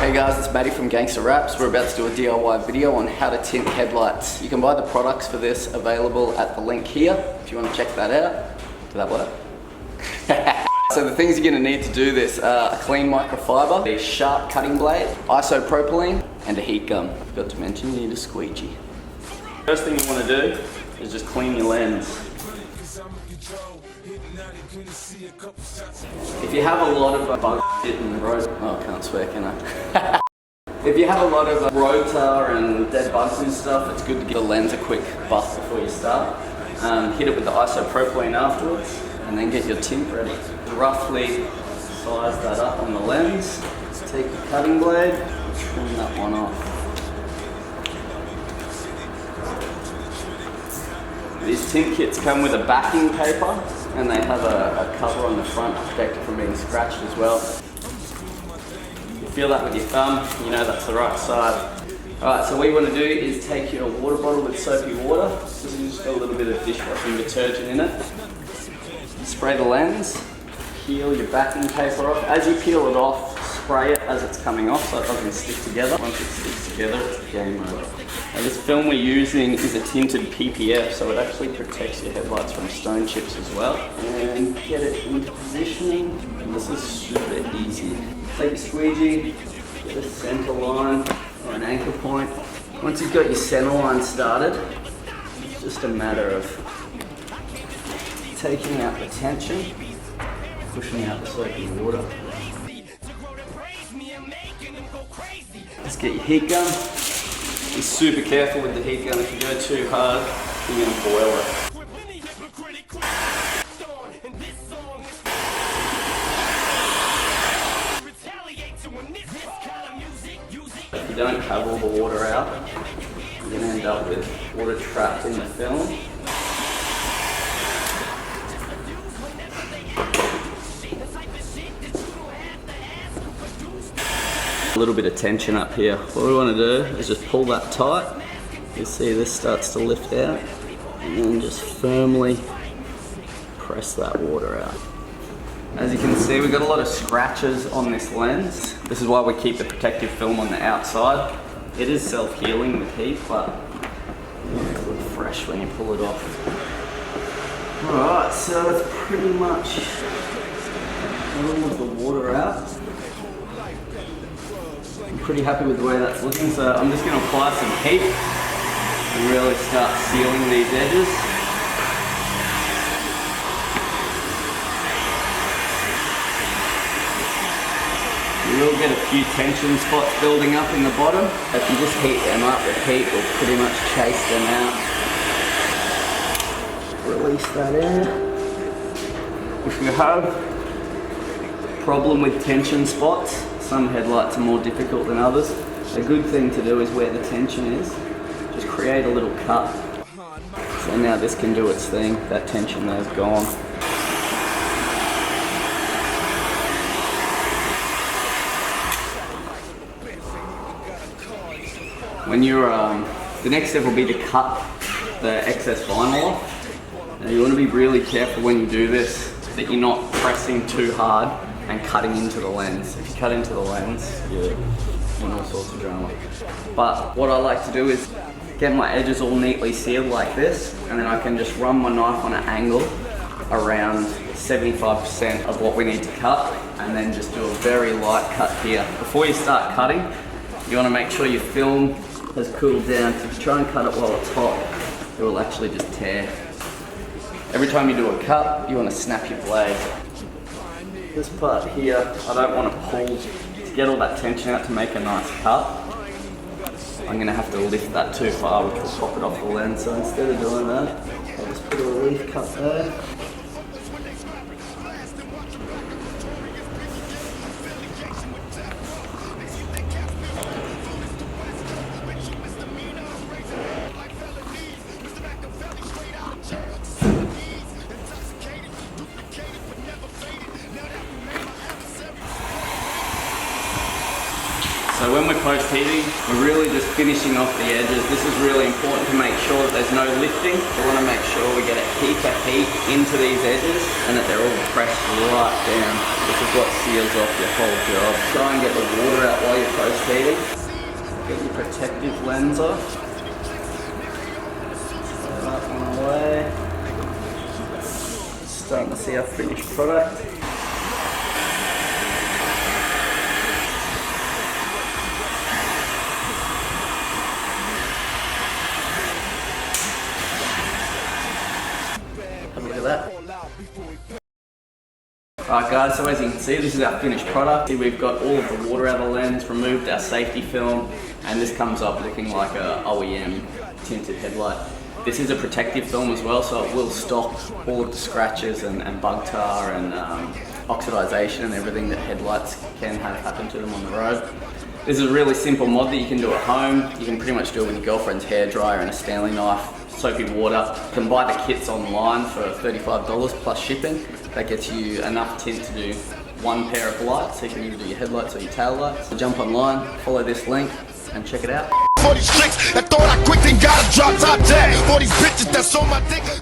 Hey guys, it's Matty from Gangsta Wraps. We're about to do a DIY video on how to tint headlights. You can buy the products for this available at the link here if you want to check that out. Did that work? So the things you're going to need to do this are a clean microfiber, a sharp cutting blade, isopropylene, and a heat gun. Forgot to mention you need a squeegee. First thing you want to do is just clean your lens. If you have a lot of bug shit in the road, oh, I can't swear, can I? If you have a lot of road tar and dead bugs and stuff, it's good to give the lens a quick buff before you start. Hit it with the isopropylene afterwards, and then get your tint ready. Roughly size that up on the lens. Take your cutting blade, trim that one off. These tint kits come with a backing paper, and they have a cover on the front to protect it from being scratched as well. You feel that with your thumb, you know that's the right side. Alright, so what you want to do is take your water bottle with soapy water. This is just got a little bit of dishwashing detergent in it. Spray the lens, peel your backing paper off. As you peel it off, spray it as it's coming off so it doesn't stick together. Once it sticks together, it's game over. Now this film we're using is a tinted PPF, so it actually protects your headlights from stone chips as well. And get it into positioning. And this is super easy. Take your squeegee, get a center line or an anchor point. Once you've got your center line started, it's just a matter of taking out the tension, pushing out the soapy water. Let's get your heat gun. Be super careful with the heat gun. If you go too hard, you're going to boil it. If you don't have all the water out, you're going to end up with water trapped in the film. A little bit of tension up here. What we want to do is just pull that tight. You see this starts to lift out, and then just firmly press that water out. As you can see, we've got a lot of scratches on this lens. This is why we keep the protective film on the outside. It is self-healing with heat, but it looks fresh when you pull it off. Alright, so it's pretty much all of the water out. I'm pretty happy with the way that's looking, so I'm just going to apply some heat and really start sealing these edges. You will get a few tension spots building up in the bottom. If you just heat them up, the heat will pretty much chase them out. Release that air. If you have a problem with tension spots, some headlights are more difficult than others. A good thing to do is where the tension is, just create a little cut. So now this can do its thing, that tension there's gone. When you're, the next step will be to cut the excess vinyl off. Now you want to be really careful when you do this, that you're not pressing too hard and cutting into the lens. If you cut into the lens, you're in all sorts of drama. But what I like to do is get my edges all neatly sealed like this, and then I can just run my knife on an angle around 75% of what we need to cut, and then just do a very light cut here. Before you start cutting, you want to make sure your film has cooled down. If you try and cut it while it's hot, it will actually just tear. Every time you do a cut, you want to snap your blade. This part here, I don't want to pull to get all that tension out to make a nice cut. I'm going to have to lift that too far, which will pop it off the lens. So instead of doing that, I'll just put a relief cut there. So when we're post heating, we're really just finishing off the edges. This is really important to make sure that there's no lifting. We want to make sure we get a heap of heat into these edges and that they're all pressed right down. This is what seals off your whole job. Try and get the water out while you're post heating. Get your protective lens off. Throw that one away. Starting to see our finished product. Have a look at that. Alright guys, so as you can see, this is our finished product. We've got all of the water out of the lens, removed our safety film, and this comes up looking like a OEM tinted headlight. This is a protective film as well, so it will stop all of the scratches and bug tar and oxidization and everything that headlights can have happen to them on the road. This is a really simple mod that you can do at home. You can pretty much do it with your girlfriend's hairdryer and a Stanley knife, soapy water. You can buy the kits online for $35 plus shipping. That gets you enough tint to do one pair of lights, so you can either do your headlights or your tail lights. So jump online, follow this link, and check it out. For these tricks that thought I quick, then gotta drop top dead. For these bitches that's on my dick.